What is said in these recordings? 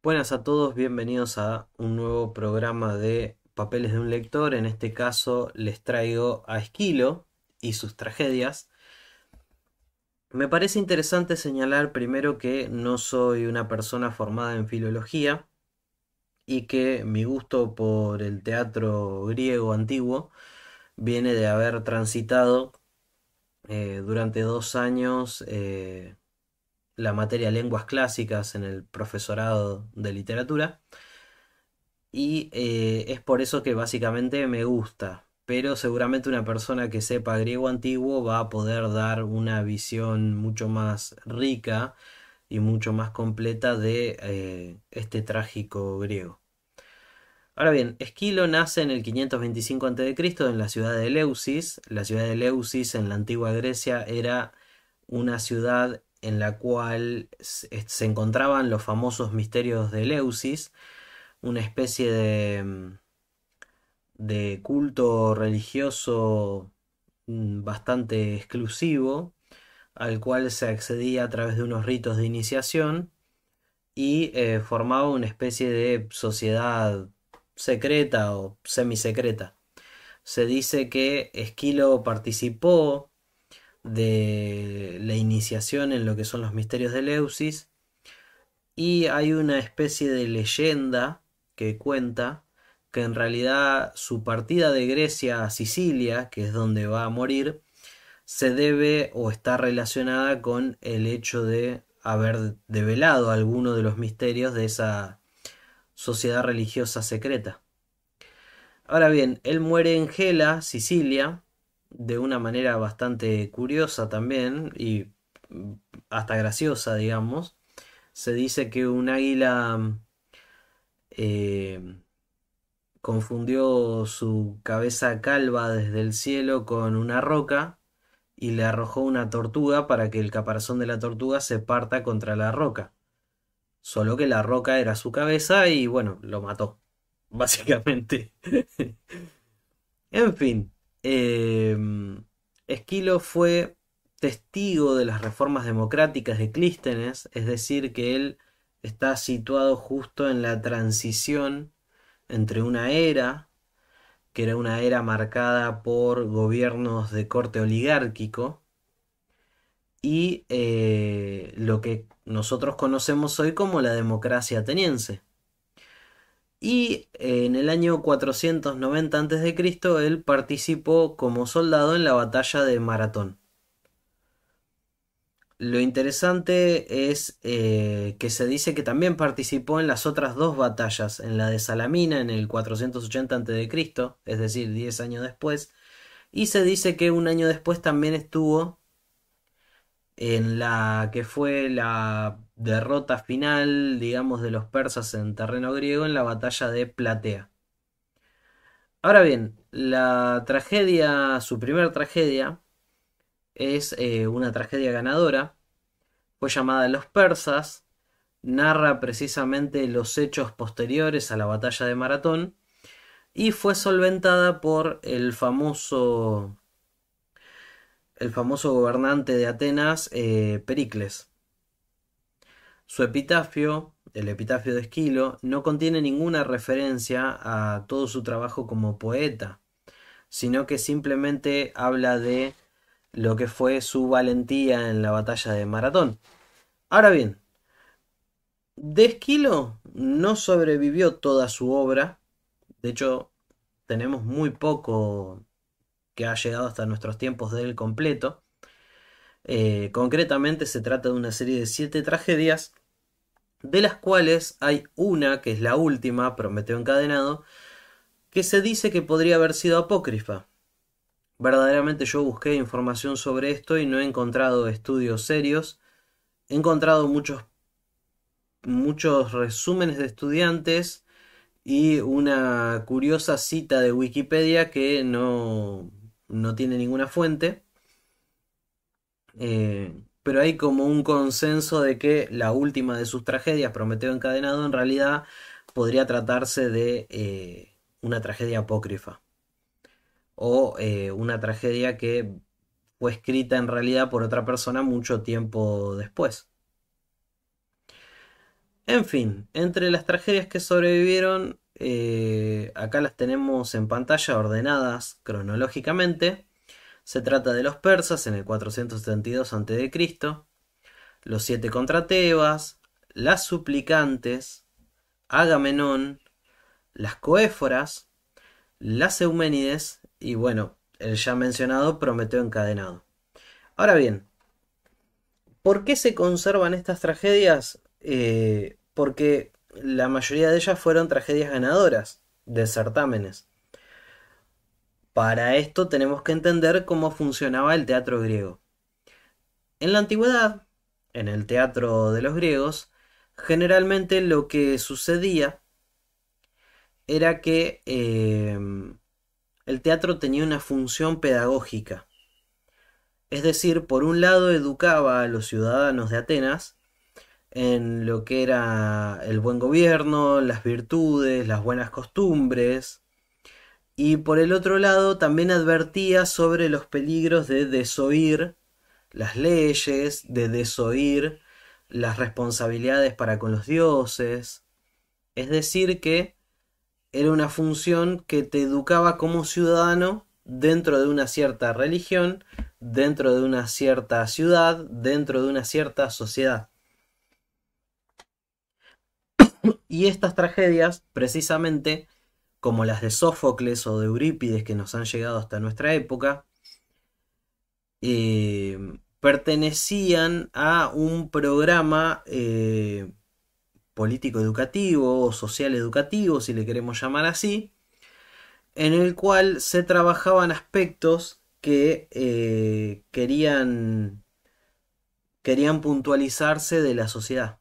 Buenas a todos, bienvenidos a un nuevo programa de Papeles de un lector. En este caso les traigo a Esquilo y sus tragedias. Me parece interesante señalar primero que no soy una persona formada en filología y que mi gusto por el teatro griego antiguo viene de haber transitado durante 2 años la materia lenguas clásicas en el profesorado de literatura. Y es por eso que básicamente me gusta. Pero seguramente una persona que sepa griego antiguo va a poder dar una visión mucho más rica y mucho más completa de este trágico griego. Ahora bien, Esquilo nace en el 525 a.C. en la ciudad de Eleusis. La ciudad de Eleusis en la antigua Grecia era una ciudad en la cual se encontraban los famosos misterios de Eleusis, una especie de culto religioso bastante exclusivo, al cual se accedía a través de unos ritos de iniciación y formaba una especie de sociedad secreta o semisecreta. Se dice que Esquilo participó de la iniciación en lo que son los misterios de Eleusis y hay una especie de leyenda que cuenta que en realidad su partida de Grecia a Sicilia, que es donde va a morir, se debe o está relacionada con el hecho de haber develado alguno de los misterios de esa sociedad religiosa secreta. Ahora bien, él muere en Gela, Sicilia, de una manera bastante curiosa también y hasta graciosa, digamos. Se dice que un águila eh, confundió su cabeza calva desde el cielo con una roca y le arrojó una tortuga para que el caparazón de la tortuga se parta contra la roca. Solo que la roca era su cabeza y bueno, lo mató, básicamente. En fin, eh, Esquilo fue testigo de las reformas democráticas de Clístenes, es decir, que él está situado justo en la transición entre una era, que era una era marcada por gobiernos de corte oligárquico, y lo que nosotros conocemos hoy como la democracia ateniense. Y en el año 490 a.C. él participó como soldado en la batalla de Maratón. Lo interesante es que se dice que también participó en las otras dos batallas, en la de Salamina en el 480 a.C., es decir, 10 años después, y se dice que un año después también estuvo en la que fue la derrota final, digamos, de los persas en terreno griego en la batalla de Platea. Ahora bien, la tragedia, su primera tragedia, es una tragedia ganadora. Fue llamada Los Persas. Narra precisamente los hechos posteriores a la batalla de Maratón. Y fue solventada por el famoso gobernante de Atenas, Pericles. Su epitafio, el epitafio de Esquilo, no contiene ninguna referencia a todo su trabajo como poeta, sino que simplemente habla de lo que fue su valentía en la batalla de Maratón. Ahora bien, de Esquilo no sobrevivió toda su obra, de hecho tenemos muy poco que ha llegado hasta nuestros tiempos de él completo. Concretamente se trata de una serie de 7 tragedias, de las cuales hay una, que es la última, Prometeo encadenado, que se dice que podría haber sido apócrifa. Verdaderamente yo busqué información sobre esto y no he encontrado estudios serios. He encontrado muchos resúmenes de estudiantes y una curiosa cita de Wikipedia que no tiene ninguna fuente. Pero hay como un consenso de que la última de sus tragedias, Prometeo encadenado, en realidad podría tratarse de una tragedia apócrifa o una tragedia que fue escrita en realidad por otra persona mucho tiempo después. En fin, entre las tragedias que sobrevivieron, acá las tenemos en pantalla ordenadas cronológicamente. Se trata de los persas en el 472 a.C., los siete contra Tebas, las suplicantes, Agamenón, las coéforas, las Euménides y bueno, el ya mencionado Prometeo encadenado. Ahora bien, ¿por qué se conservan estas tragedias? Porque la mayoría de ellas fueron tragedias ganadoras de certámenes. Para esto tenemos que entender cómo funcionaba el teatro griego. En la antigüedad, en el teatro de los griegos, generalmente lo que sucedía era que el teatro tenía una función pedagógica. Es decir, por un lado educaba a los ciudadanos de Atenas en lo que era el buen gobierno, las virtudes, las buenas costumbres, y por el otro lado también advertía sobre los peligros de desoír las leyes, de desoír las responsabilidades para con los dioses. Es decir, que era una función que te educaba como ciudadano dentro de una cierta religión, dentro de una cierta ciudad, dentro de una cierta sociedad. Y estas tragedias, precisamente, como las de Sófocles o de Eurípides que nos han llegado hasta nuestra época, pertenecían a un programa político educativo o social educativo, si le queremos llamar así, en el cual se trabajaban aspectos que querían puntualizarse de la sociedad.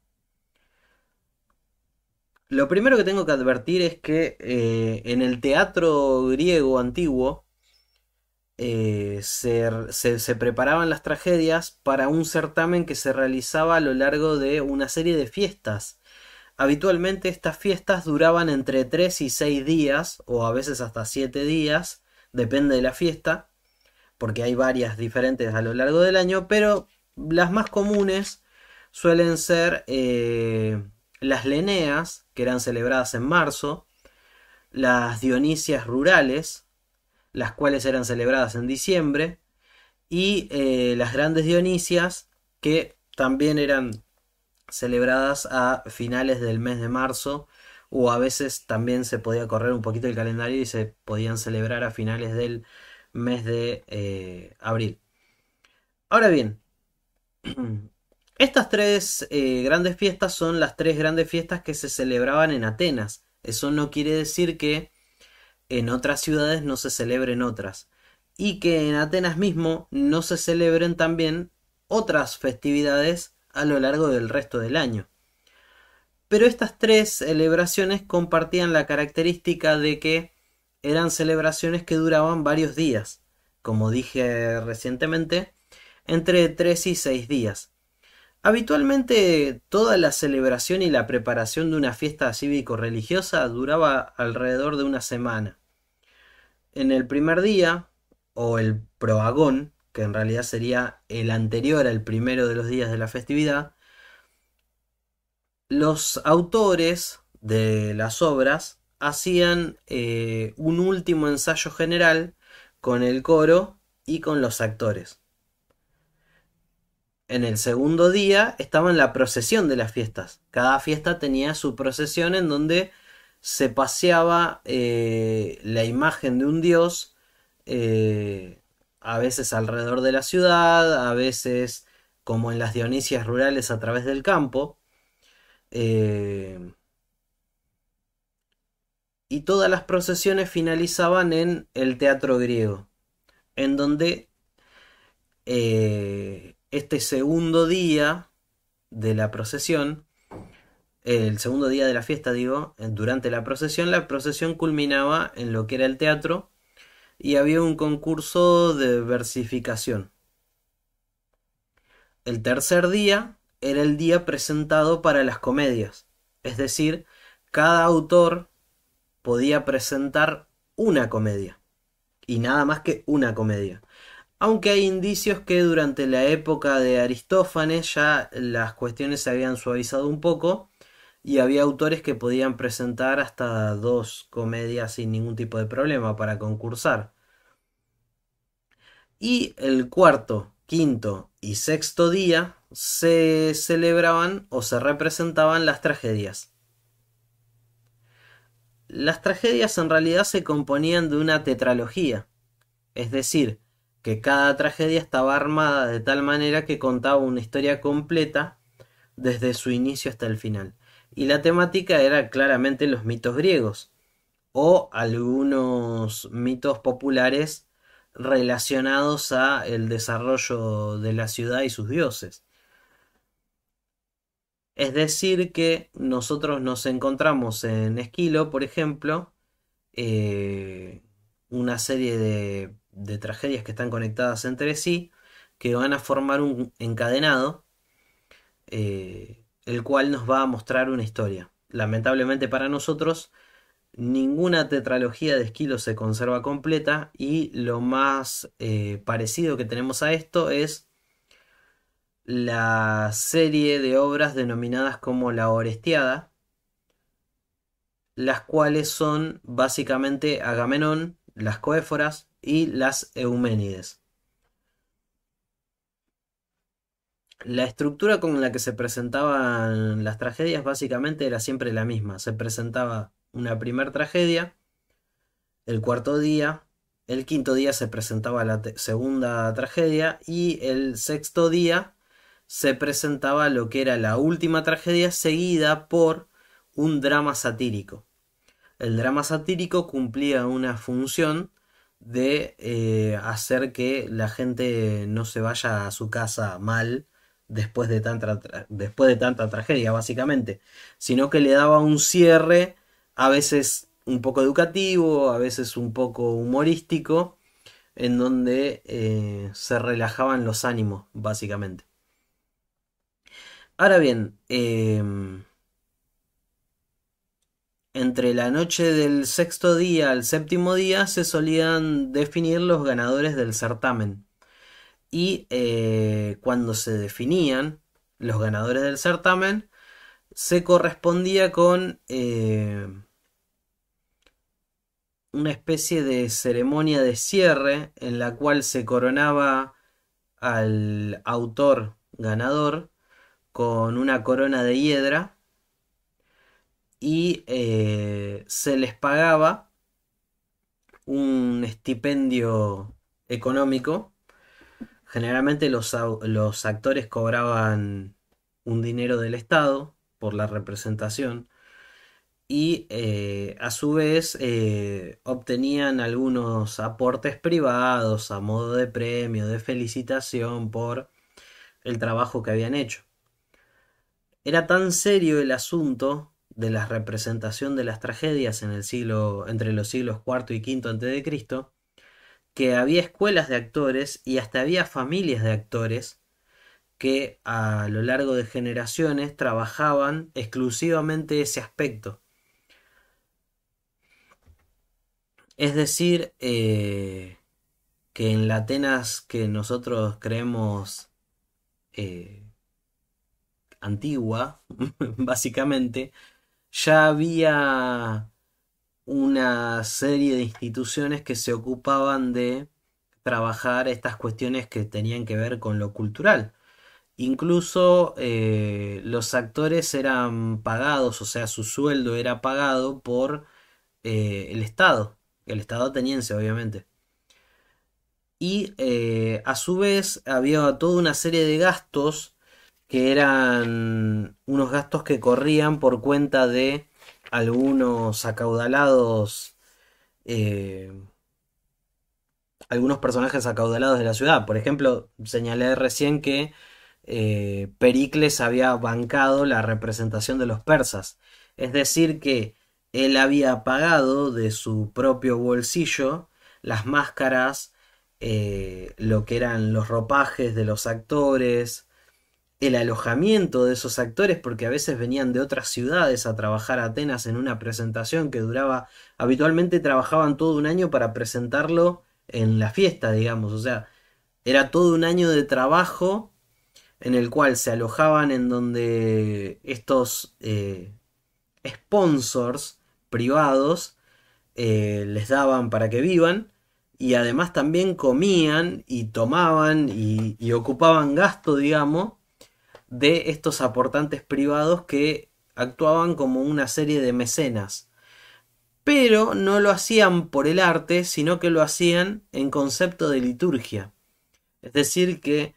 Lo primero que tengo que advertir es que en el teatro griego antiguo se preparaban las tragedias para un certamen que se realizaba a lo largo de una serie de fiestas. Habitualmente estas fiestas duraban entre 3 y 6 días, o a veces hasta 7 días, depende de la fiesta, porque hay varias diferentes a lo largo del año, pero las más comunes suelen ser las Leneas, que eran celebradas en marzo, las Dionisias rurales, las cuales eran celebradas en diciembre, y las grandes Dionisias, que también eran celebradas a finales del mes de marzo, o a veces también se podía correr un poquito el calendario y se podían celebrar a finales del mes de abril. Ahora bien, estas tres grandes fiestas son las tres grandes fiestas que se celebraban en Atenas. Eso no quiere decir que en otras ciudades no se celebren otras. Y que en Atenas mismo no se celebren también otras festividades a lo largo del resto del año. Pero estas tres celebraciones compartían la característica de que eran celebraciones que duraban varios días. Como dije recientemente, entre 3 y 6 días. Habitualmente toda la celebración y la preparación de una fiesta cívico-religiosa duraba alrededor de una semana. En el primer día, o el proagón, que en realidad sería el anterior al primero de los días de la festividad, los autores de las obras hacían un último ensayo general con el coro y con los actores. En el segundo día estaba en la procesión de las fiestas. Cada fiesta tenía su procesión en donde se paseaba la imagen de un dios, a veces alrededor de la ciudad, a veces como en las Dionisias rurales a través del campo. Y todas las procesiones finalizaban en el teatro griego, en donde este segundo día de la procesión, el segundo día de la fiesta, digo, durante la procesión culminaba en lo que era el teatro y había un concurso de versificación. El tercer día era el día presentado para las comedias, es decir, cada autor podía presentar una comedia, y nada más que una comedia. Aunque hay indicios que durante la época de Aristófanes ya las cuestiones se habían suavizado un poco y había autores que podían presentar hasta dos comedias sin ningún tipo de problema para concursar. Y el cuarto, quinto y sexto día se celebraban o se representaban las tragedias. Las tragedias en realidad se componían de una tetralogía, es decir, que cada tragedia estaba armada de tal manera que contaba una historia completa desde su inicio hasta el final. Y la temática era claramente los mitos griegos o algunos mitos populares relacionados a el desarrollo de la ciudad y sus dioses. Es decir, que nosotros nos encontramos en Esquilo, por ejemplo, eh, una serie de tragedias que están conectadas entre sí, que van a formar un encadenado, el cual nos va a mostrar una historia. Lamentablemente para nosotros, ninguna tetralogía de Esquilo se conserva completa y lo más parecido que tenemos a esto es la serie de obras denominadas como la Orestiada, las cuales son básicamente Agamenón, las Coéforas y las Euménides. La estructura con la que se presentaban las tragedias básicamente era siempre la misma. Se presentaba una primera tragedia, el cuarto día, el quinto día se presentaba la segunda tragedia y el sexto día se presentaba lo que era la última tragedia seguida por un drama satírico. El drama satírico cumplía una función de hacer que la gente no se vaya a su casa mal después de tanta tragedia, básicamente, sino que le daba un cierre, a veces un poco educativo, a veces un poco humorístico, en donde se relajaban los ánimos, básicamente. Ahora bien, entre la noche del sexto día al séptimo día se solían definir los ganadores del certamen. Y cuando se definían los ganadores del certamen, se correspondía con una especie de ceremonia de cierre en la cual se coronaba al autor ganador con una corona de hiedra y se les pagaba un estipendio económico. Generalmente los actores cobraban un dinero del Estado por la representación y a su vez obtenían algunos aportes privados a modo de premio, de felicitación por el trabajo que habían hecho. Era tan serio el asunto de la representación de las tragedias en el siglo, entre los siglos cuarto y quinto antes de Cristo, que había escuelas de actores y hasta había familias de actores que a lo largo de generaciones trabajaban exclusivamente ese aspecto. Es decir, que en la Atenas que nosotros creemos eh, antigua, básicamente, ya había una serie de instituciones que se ocupaban de trabajar estas cuestiones que tenían que ver con lo cultural. Incluso los actores eran pagados, o sea, su sueldo era pagado por el Estado ateniense, obviamente. Y a su vez había toda una serie de gastos que eran unos gastos que corrían por cuenta de algunos acaudalados, eh, algunos personajes acaudalados de la ciudad. Por ejemplo, señalé recién que Pericles había bancado la representación de los persas. Es decir, que él había pagado de su propio bolsillo las máscaras, lo que eran los ropajes de los actores, el alojamiento de esos actores, porque a veces venían de otras ciudades a trabajar a Atenas en una presentación que duraba, habitualmente trabajaban todo un año para presentarlo en la fiesta, digamos, o sea, era todo un año de trabajo en el cual se alojaban en donde estos sponsors privados les daban para que vivan, y además también comían y tomaban y ocupaban gasto, digamos, de estos aportantes privados que actuaban como una serie de mecenas. Pero no lo hacían por el arte, sino que lo hacían en concepto de liturgia. Es decir, que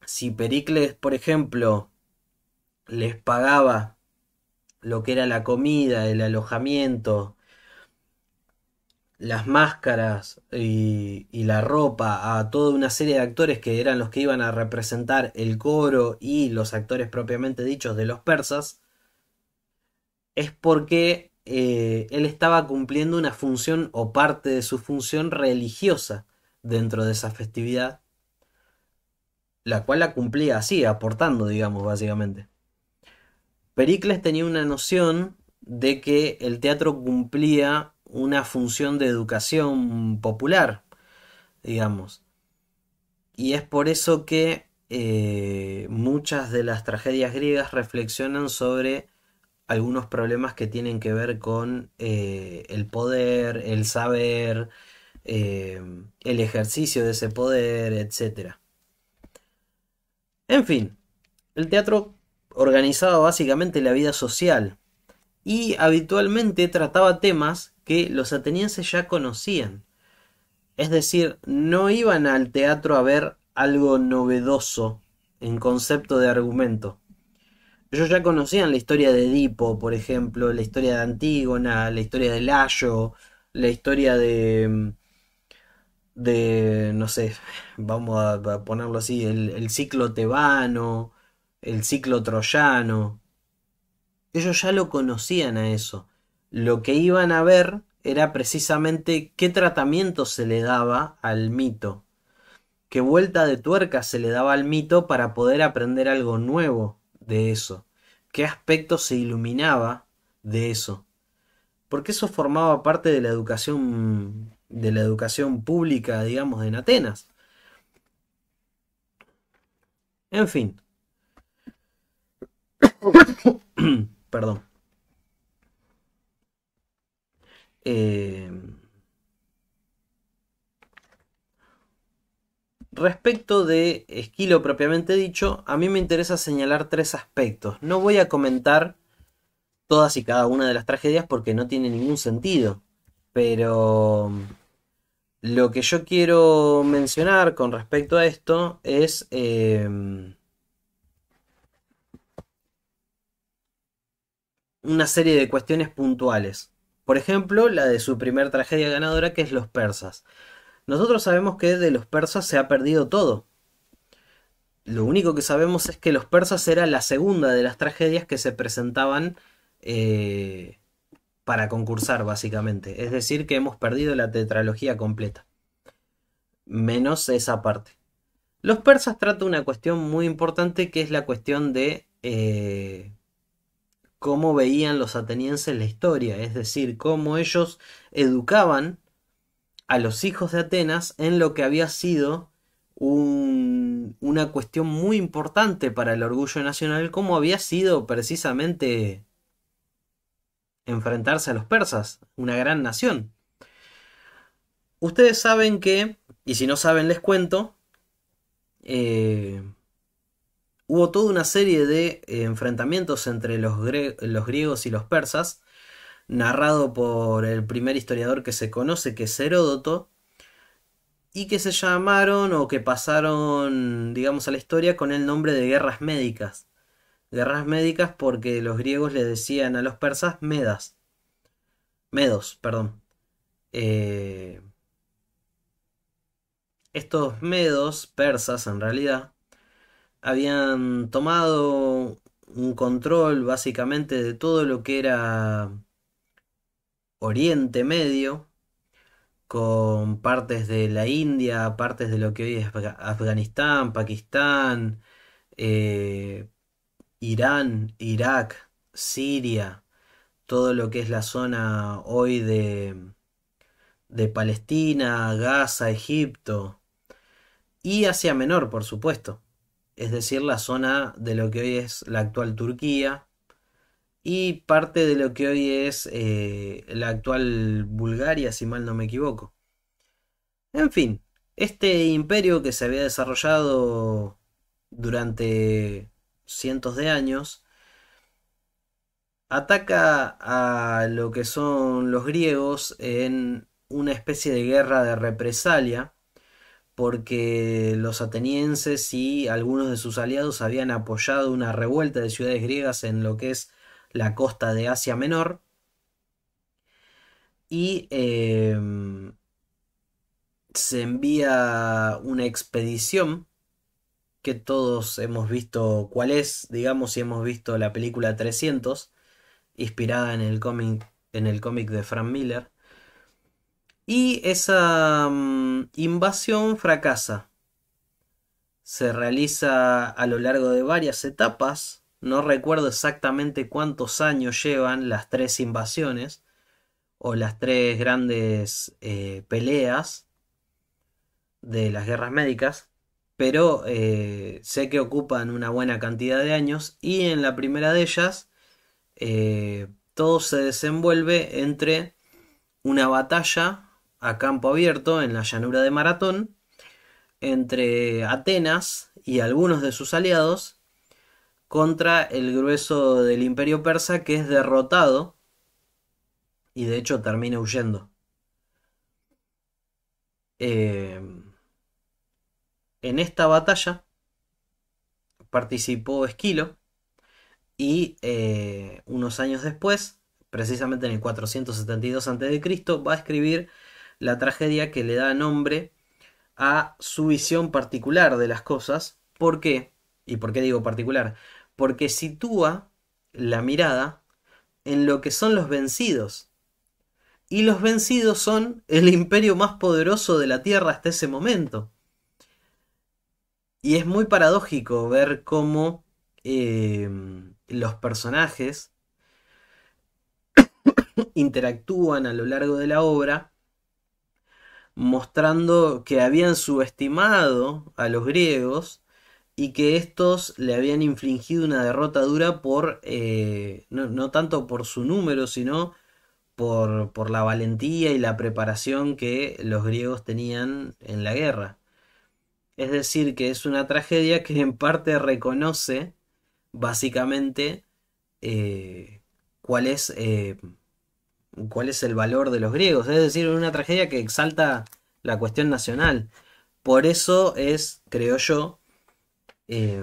si Pericles, por ejemplo, les pagaba lo que era la comida, el alojamiento, las máscaras y la ropa a toda una serie de actores que eran los que iban a representar el coro y los actores propiamente dichos de los persas, es porque él estaba cumpliendo una función o parte de su función religiosa dentro de esa festividad, la cual la cumplía así, aportando, digamos, básicamente. Pericles tenía una noción de que el teatro cumplía una función de educación popular, digamos. Y es por eso que muchas de las tragedias griegas reflexionan sobre algunos problemas que tienen que ver con el poder, el saber, el ejercicio de ese poder, etcétera. En fin, el teatro organizaba básicamente la vida social y habitualmente trataba temas que los atenienses ya conocían. Es decir, no iban al teatro a ver algo novedoso en concepto de argumento. Ellos ya conocían la historia de Edipo, por ejemplo, la historia de Antígona, la historia de Layo, la historia no sé, vamos a ponerlo así, el ciclo tebano, el ciclo troyano. Ellos ya lo conocían a eso. Lo que iban a ver era precisamente qué tratamiento se le daba al mito, qué vuelta de tuerca se le daba al mito para poder aprender algo nuevo de eso, qué aspecto se iluminaba de eso, porque eso formaba parte de la educación pública, digamos, en Atenas. En fin, perdón. Eh, Respecto de Esquilo propiamente dicho, a mí me interesa señalar tres aspectos. No voy a comentar todas y cada una de las tragedias porque no tiene ningún sentido. Pero lo que yo quiero mencionar con respecto a esto es una serie de cuestiones puntuales. Por ejemplo, la de su primer tragedia ganadora, que es los persas. Nosotros sabemos que de los persas se ha perdido todo. Lo único que sabemos es que los persas era la segunda de las tragedias que se presentaban eh, para concursar, básicamente. Es decir, que hemos perdido la tetralogía completa. Menos esa parte. Los persas tratan una cuestión muy importante que es la cuestión de cómo veían los atenienses la historia. Es decir, cómo ellos educaban a los hijos de Atenas en lo que había sido una cuestión muy importante para el orgullo nacional, como había sido precisamente enfrentarse a los persas, una gran nación. Ustedes saben que, y si no saben les cuento, eh, hubo toda una serie de enfrentamientos entre los griegos y los persas, narrado por el primer historiador que se conoce, que es Heródoto, y que se llamaron o que pasaron, digamos, a la historia con el nombre de guerras médicas. Guerras médicas porque los griegos le decían a los persas medos, perdón. Eh, Estos medos, persas en realidad, habían tomado un control básicamente de todo lo que era Oriente Medio, con partes de la India, partes de lo que hoy es Afganistán, Pakistán, eh, Irán, Irak, Siria, todo lo que es la zona hoy de Palestina, Gaza, Egipto y Asia Menor, por supuesto. Es decir, la zona de lo que hoy es la actual Turquía y parte de lo que hoy es la actual Bulgaria, si mal no me equivoco. En fin, este imperio que se había desarrollado durante cientos de años ataca a lo que son los griegos en una especie de guerra de represalia, porque los atenienses y algunos de sus aliados habían apoyado una revuelta de ciudades griegas en lo que es la costa de Asia Menor, y se envía una expedición que todos hemos visto cuál es, digamos, si hemos visto la película 300, inspirada en el cómic de Frank Miller. Y esa invasión fracasa. Se realiza a lo largo de varias etapas. No recuerdo exactamente cuántos años llevan las tres invasiones o las tres grandes peleas de las guerras médicas, pero sé que ocupan una buena cantidad de años, y en la primera de ellas todo se desenvuelve entre una batalla a campo abierto en la llanura de Maratón entre Atenas y algunos de sus aliados contra el grueso del imperio persa, que es derrotado y de hecho termina huyendo. Eh, en esta batalla participó Esquilo, y unos años después, precisamente en el 472 a.C., va a escribir la tragedia que le da nombre a su visión particular de las cosas. ¿Por qué? ¿Y por qué digo particular? Porque sitúa la mirada en lo que son los vencidos. Y los vencidos son el imperio más poderoso de la Tierra hasta ese momento. Y es muy paradójico ver cómo los personajes interactúan a lo largo de la obra, mostrando que habían subestimado a los griegos y que estos le habían infligido una derrota dura por no tanto por su número, sino por la valentía y la preparación que los griegos tenían en la guerra. Es decir, que es una tragedia que en parte reconoce básicamente eh, cuál es cuál es el valor de los griegos. Es decir, una tragedia que exalta la cuestión nacional. Por eso es, creo yo, eh,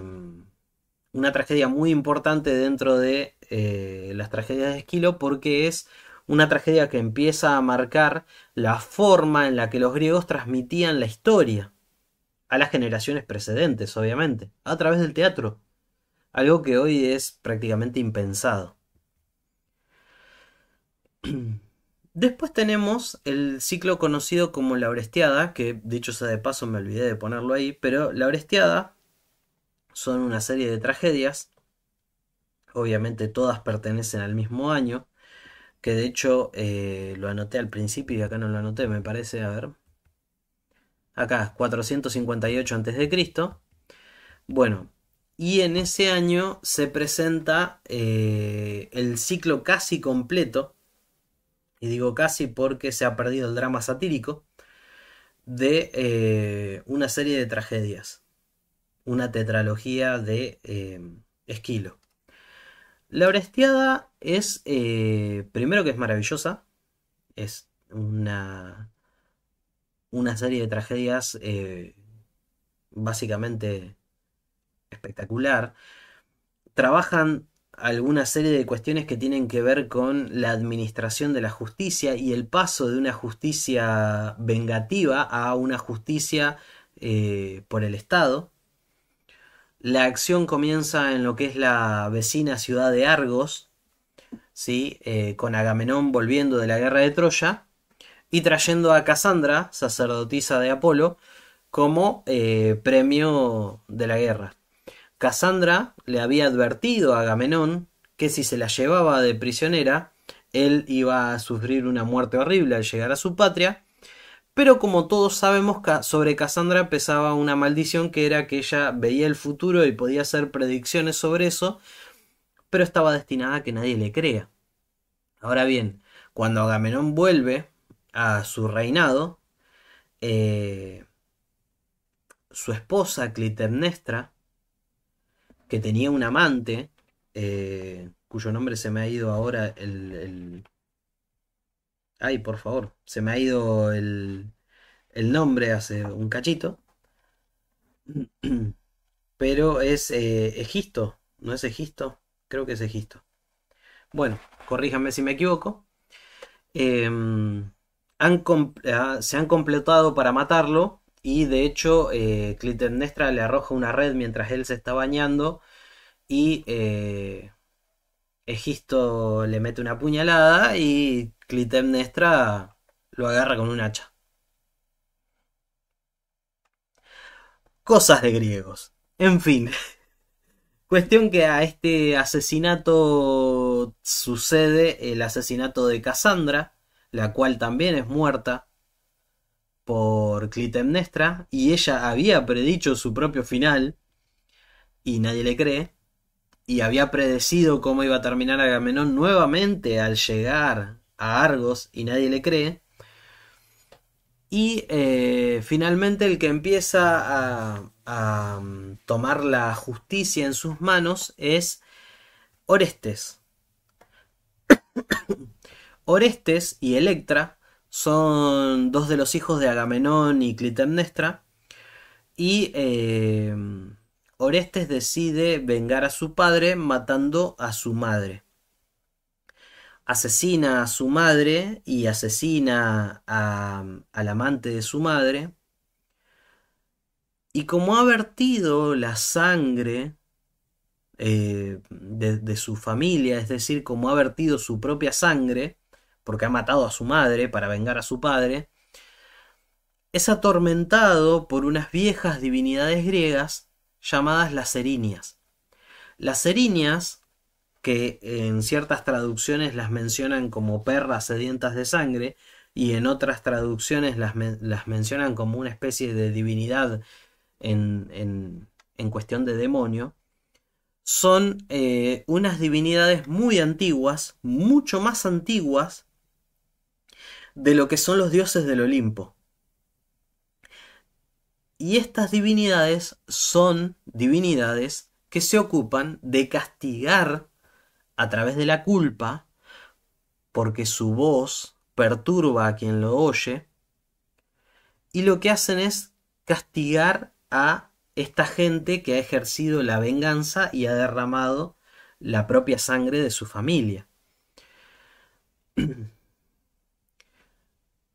una tragedia muy importante dentro de las tragedias de Esquilo, porque es una tragedia que empieza a marcar la forma en la que los griegos transmitían la historia a las generaciones precedentes, obviamente, a través del teatro. Algo que hoy es prácticamente impensado. Después tenemos el ciclo conocido como la Orestiada, que dicho sea de paso me olvidé de ponerlo ahí, pero la Orestiada son una serie de tragedias, obviamente todas pertenecen al mismo año, que de hecho lo anoté al principio y acá no lo anoté, me parece, a ver, acá 458 a.C. Bueno, y en ese año se presenta el ciclo casi completo, y digo casi porque se ha perdido el drama satírico, de una serie de tragedias, una tetralogía de Esquilo. La Orestiada es, primero que es maravillosa, es una serie de tragedias básicamente espectacular. Trabajan alguna serie de cuestiones que tienen que ver con la administración de la justicia y el paso de una justicia vengativa a una justicia por el Estado. La acción comienza en lo que es la vecina ciudad de Argos, ¿sí? Con Agamenón volviendo de la guerra de Troya y trayendo a Casandra, sacerdotisa de Apolo, como premio de la guerra. Casandra le había advertido a Agamenón que si se la llevaba de prisionera, él iba a sufrir una muerte horrible al llegar a su patria. Pero como todos sabemos, sobre Casandra pesaba una maldición, que era que ella veía el futuro y podía hacer predicciones sobre eso, pero estaba destinada a que nadie le crea. Ahora bien, cuando Agamenón vuelve a su reinado, eh, su esposa Clitemnestra, que tenía un amante, cuyo nombre se me ha ido ahora Ay, por favor, se me ha ido el nombre hace un cachito. Pero es Egisto, ¿no es Egisto? Creo que es Egisto. Bueno, corríjanme si me equivoco. Se han completado para matarlo y de hecho Clitemnestra le arroja una red mientras él se está bañando y Egisto le mete una puñalada y Clitemnestra lo agarra con un hacha. Cosas de griegos. En fin, cuestión que a este asesinato sucede el asesinato de Casandra, la cual también es muerta por Clitemnestra y ella había predicho su propio final y nadie le cree y había predecido cómo iba a terminar Agamenón nuevamente al llegar a Argos y nadie le cree. Y finalmente el que empieza a tomar la justicia en sus manos es Orestes. Orestes y Electra son dos de los hijos de Agamenón y Clitemnestra. Y Orestes decide vengar a su padre matando a su madre. Asesina a su madre y asesina al amante de su madre. Y como ha vertido la sangre de su familia, es decir, como ha vertido su propia sangre, porque ha matado a su madre para vengar a su padre, es atormentado por unas viejas divinidades griegas llamadas las Erinias. Las Erinias, que en ciertas traducciones las mencionan como perras sedientas de sangre, y en otras traducciones las mencionan como una especie de divinidad en cuestión de demonio, son unas divinidades muy antiguas, mucho más antiguas de lo que son los dioses del Olimpo. Y estas divinidades son divinidades que se ocupan de castigar a través de la culpa, porque su voz perturba a quien lo oye, y lo que hacen es castigar a esta gente que ha ejercido la venganza y ha derramado la propia sangre de su familia.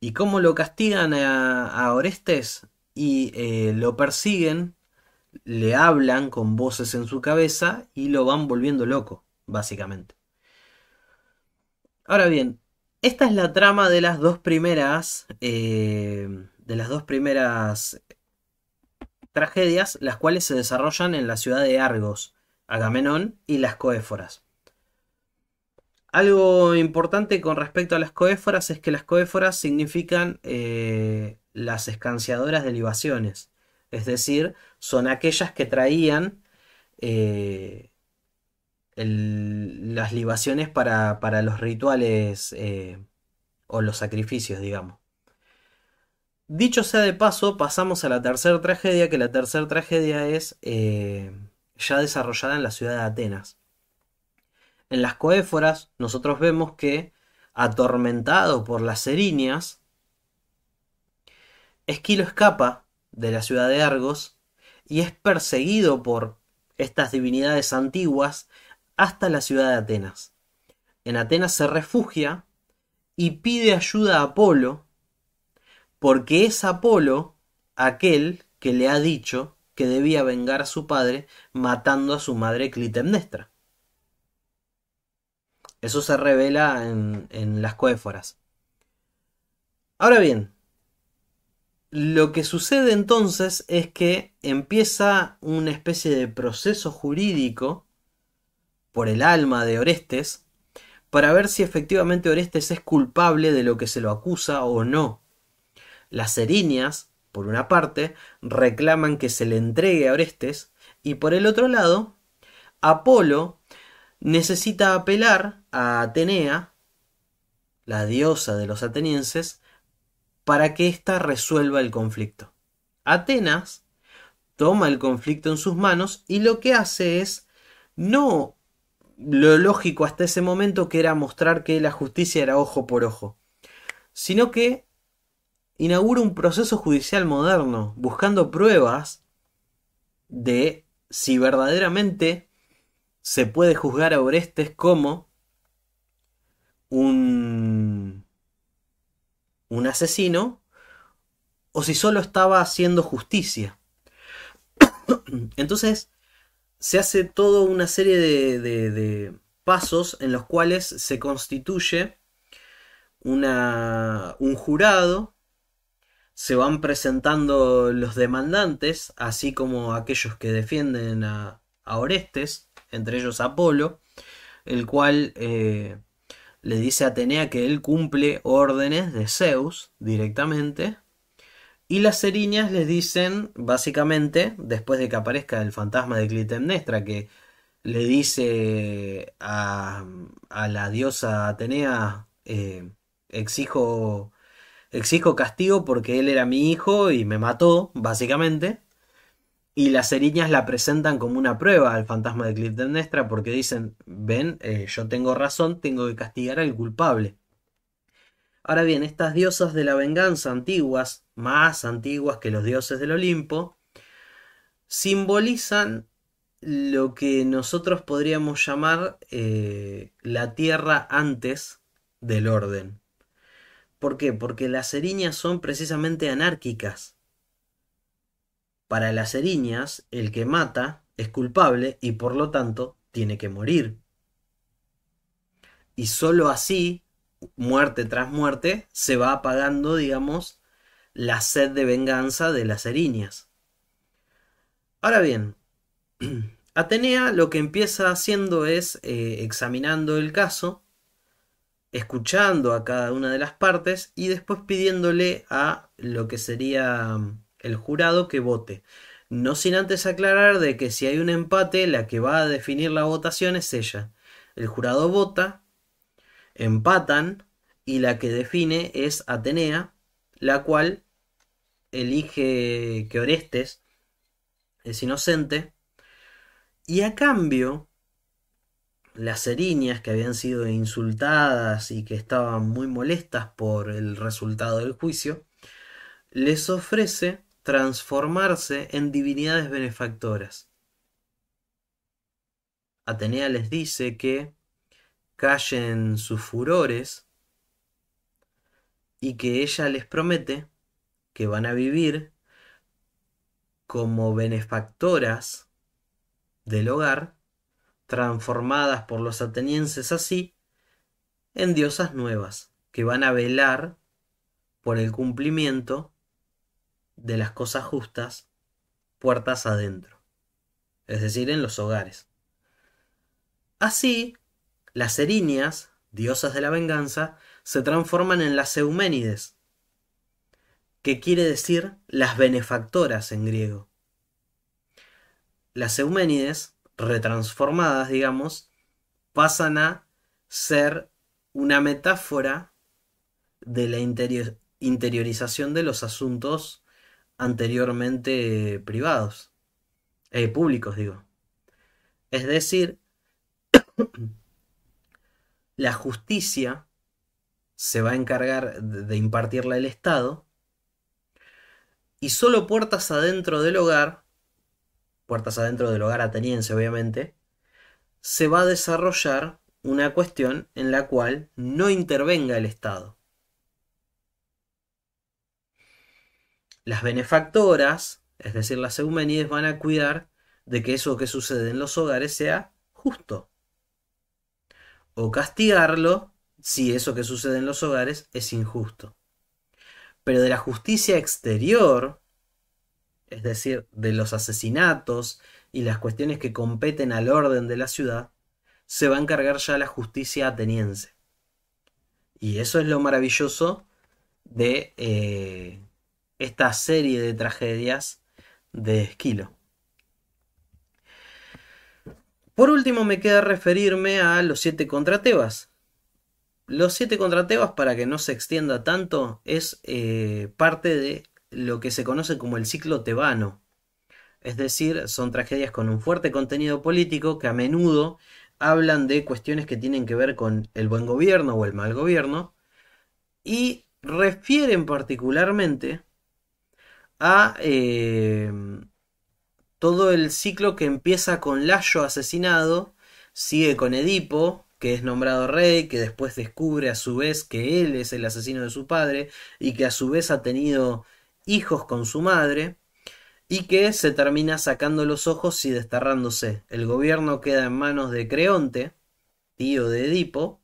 ¿Y cómo lo castigan a Orestes? Y lo persiguen, le hablan con voces en su cabeza y lo van volviendo loco, básicamente. Ahora bien, esta es la trama de las dos primeras tragedias, las cuales se desarrollan en la ciudad de Argos, Agamenón y las Coéforas. Algo importante con respecto a las coéforas es que las coéforas significan las escanciadoras de libaciones, es decir, son aquellas que traían eh, las libaciones para los rituales o los sacrificios, digamos. Dicho sea de paso, pasamos a la tercera tragedia, que la tercera tragedia es ya desarrollada en la ciudad de Atenas. En las coéforas nosotros vemos que, atormentado por las erinias, Esquilo escapa de la ciudad de Argos y es perseguido por estas divinidades antiguas hasta la ciudad de Atenas. En Atenas se refugia y pide ayuda a Apolo, porque es Apolo aquel que le ha dicho que debía vengar a su padre matando a su madre Clitemnestra. Eso se revela en las coéforas. Ahora bien, lo que sucede entonces es que empieza una especie de proceso jurídico por el alma de Orestes para ver si efectivamente Orestes es culpable de lo que se lo acusa o no. Las erinias, por una parte, reclaman que se le entregue a Orestes y por el otro lado, Apolo necesita apelar a Atenea, la diosa de los atenienses, para que ésta resuelva el conflicto. Atenas toma el conflicto en sus manos y lo que hace es no lo lógico hasta ese momento, que era mostrar que la justicia era ojo por ojo, sino que inaugura un proceso judicial moderno, buscando pruebas de si verdaderamente se puede juzgar a Orestes como un, un asesino o si solo estaba haciendo justicia. Entonces se hace toda una serie de pasos en los cuales se constituye un jurado, se van presentando los demandantes, así como aquellos que defienden a Orestes, entre ellos Apolo, el cual le dice a Atenea que él cumple órdenes de Zeus directamente. Y las eriñas les dicen, básicamente, después de que aparezca el fantasma de Clitemnestra, que le dice a la diosa Atenea, exijo, exijo castigo porque él era mi hijo y me mató, básicamente. Y las eriñas la presentan como una prueba al fantasma de Clitemnestra porque dicen, ven, yo tengo razón, tengo que castigar al culpable. Ahora bien, estas diosas de la venganza antiguas, más antiguas que los dioses del Olimpo, simbolizan lo que nosotros podríamos llamar la tierra antes del orden. ¿Por qué? Porque las eriñas son precisamente anárquicas. Para las eriñas, el que mata es culpable y por lo tanto tiene que morir. Y sólo así, muerte tras muerte, se va apagando, digamos, la sed de venganza de las eriñas. Ahora bien, Atenea lo que empieza haciendo es examinando el caso, escuchando a cada una de las partes y después pidiéndole a lo que sería el jurado que vote. No sin antes aclarar de que si hay un empate, la que va a definir la votación es ella. El jurado vota, empatan y la que define es Atenea, la cual elige que Orestes es inocente y a cambio las eriñas que habían sido insultadas y que estaban muy molestas por el resultado del juicio, les ofrece transformarse en divinidades benefactoras. Atenea les dice que callen sus furores y que ella les promete que van a vivir como benefactoras del hogar, transformadas por los atenienses así en diosas nuevas, que van a velar por el cumplimiento de las cosas justas puertas adentro, es decir, en los hogares. Así, las eriñas, diosas de la venganza, se transforman en las Euménides, que quiere decir las benefactoras en griego. Las Euménides, retransformadas, digamos, pasan a ser una metáfora de la interiorización de los asuntos anteriormente privados, públicos, digo. Es decir, la justicia se va a encargar de impartirla el Estado y solo puertas adentro del hogar ateniense obviamente, se va a desarrollar una cuestión en la cual no intervenga el Estado. Las benefactoras, es decir, las Euménides, van a cuidar de que eso que sucede en los hogares sea justo. O castigarlo si eso que sucede en los hogares es injusto. Pero de la justicia exterior, es decir, de los asesinatos y las cuestiones que competen al orden de la ciudad, se va a encargar ya la justicia ateniense. Y eso es lo maravilloso de esta serie de tragedias de Esquilo. Por último me queda referirme a los 7 contra Tebas. Los 7 contra Tebas, para que no se extienda tanto, es parte de lo que se conoce como el ciclo tebano. Es decir, son tragedias con un fuerte contenido político que a menudo hablan de cuestiones que tienen que ver con el buen gobierno o el mal gobierno y refieren particularmente a todo el ciclo que empieza con Layo asesinado, sigue con Edipo, que es nombrado rey, que después descubre a su vez que él es el asesino de su padre y que a su vez ha tenido hijos con su madre y que se termina sacando los ojos y desterrándose. El gobierno queda en manos de Creonte, tío de Edipo.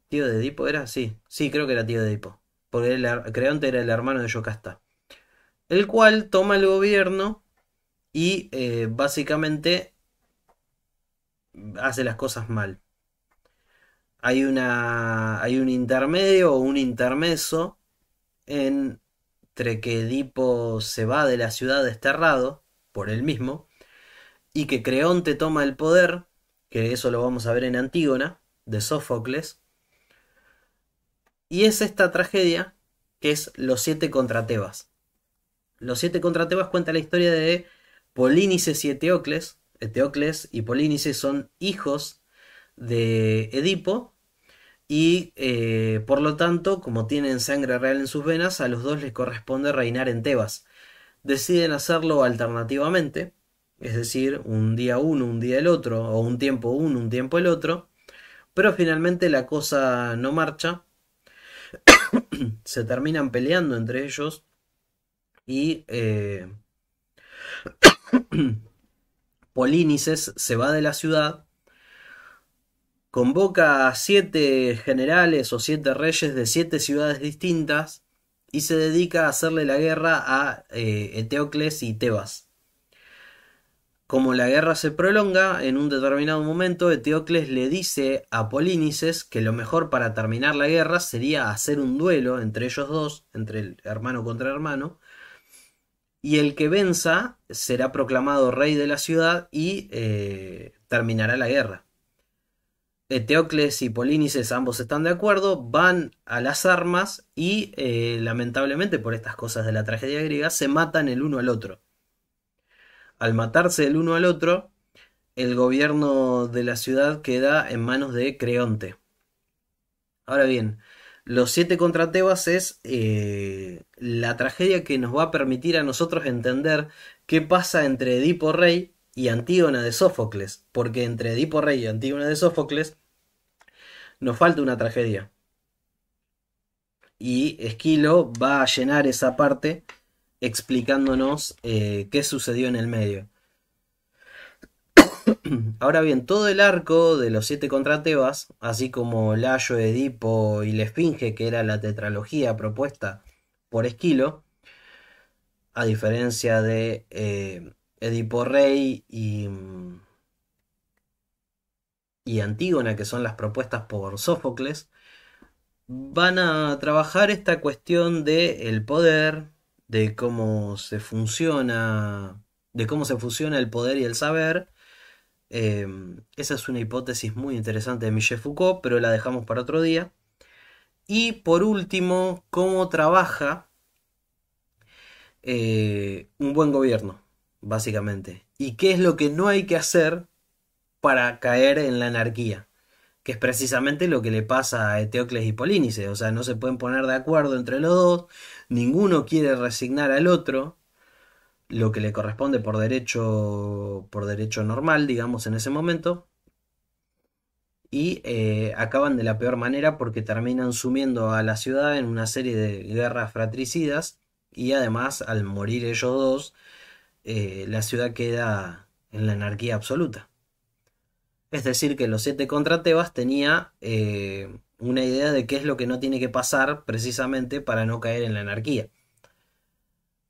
¿Tío de Edipo era? Sí, sí, creo que era tío de Edipo. Porque Creonte era el hermano de Yocasta. El cual toma el gobierno y básicamente hace las cosas mal. Hay un intermedio o un intermeso entre que Edipo se va de la ciudad desterrado por él mismo y que Creonte toma el poder, que eso lo vamos a ver en Antígona, de Sófocles, y es esta tragedia que es Los 7 contra Tebas. Los 7 contra Tebas cuenta la historia de Polínices y Eteocles. Eteocles y Polínices son hijos de Edipo y por lo tanto, como tienen sangre real en sus venas, a los dos les corresponde reinar en Tebas. Deciden hacerlo alternativamente, es decir, un día uno, un día el otro, o un tiempo uno, un tiempo el otro, pero finalmente la cosa no marcha, se terminan peleando entre ellos y Polínices se va de la ciudad, convoca a 7 generales o 7 reyes de 7 ciudades distintas y se dedica a hacerle la guerra a Eteocles y Tebas. Como la guerra se prolonga, en un determinado momento Eteocles le dice a Polínices que lo mejor para terminar la guerra sería hacer un duelo entre ellos dos, entre el hermano contra hermano, y el que venza será proclamado rey de la ciudad y terminará la guerra. Eteocles y Polínices ambos están de acuerdo, van a las armas y lamentablemente por estas cosas de la tragedia griega se matan el uno al otro. Al matarse el uno al otro, el gobierno de la ciudad queda en manos de Creonte. Ahora bien, los 7 contra Tebas es la tragedia que nos va a permitir a nosotros entender qué pasa entre Edipo Rey y Antígona de Sófocles, porque entre Edipo Rey y Antígona de Sófocles nos falta una tragedia. Y Esquilo va a llenar esa parte explicándonos qué sucedió en el medio. Ahora bien, todo el arco de los 7 contra Tebas, así como Layo, Edipo y la Esfinge, que era la tetralogía propuesta por Esquilo, a diferencia de Edipo Rey y Antígona, que son las propuestas por Sófocles, van a trabajar esta cuestión de el poder, de cómo se fusiona el poder y el saber. Esa es una hipótesis muy interesante de Michel Foucault, pero la dejamos para otro día. Y por último, cómo trabaja un buen gobierno, básicamente. Y qué es lo que no hay que hacer para caer en la anarquía, que es precisamente lo que le pasa a Eteocles y Polínice. O sea, no se pueden poner de acuerdo entre los dos, ninguno quiere resignar al otro lo que le corresponde por derecho normal, digamos, en ese momento. Y acaban de la peor manera porque terminan sumiendo a la ciudad en una serie de guerras fratricidas y además al morir ellos dos, la ciudad queda en la anarquía absoluta. Es decir, que los 7 contra Tebas tenía una idea de qué es lo que no tiene que pasar precisamente para no caer en la anarquía.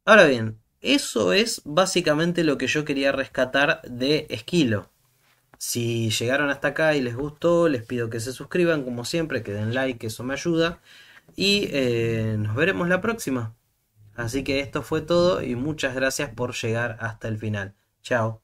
Ahora bien, eso es básicamente lo que yo quería rescatar de Esquilo. Si llegaron hasta acá y les gustó, les pido que se suscriban, como siempre, que den like, eso me ayuda. Y nos veremos la próxima. Así que esto fue todo y muchas gracias por llegar hasta el final. Chao.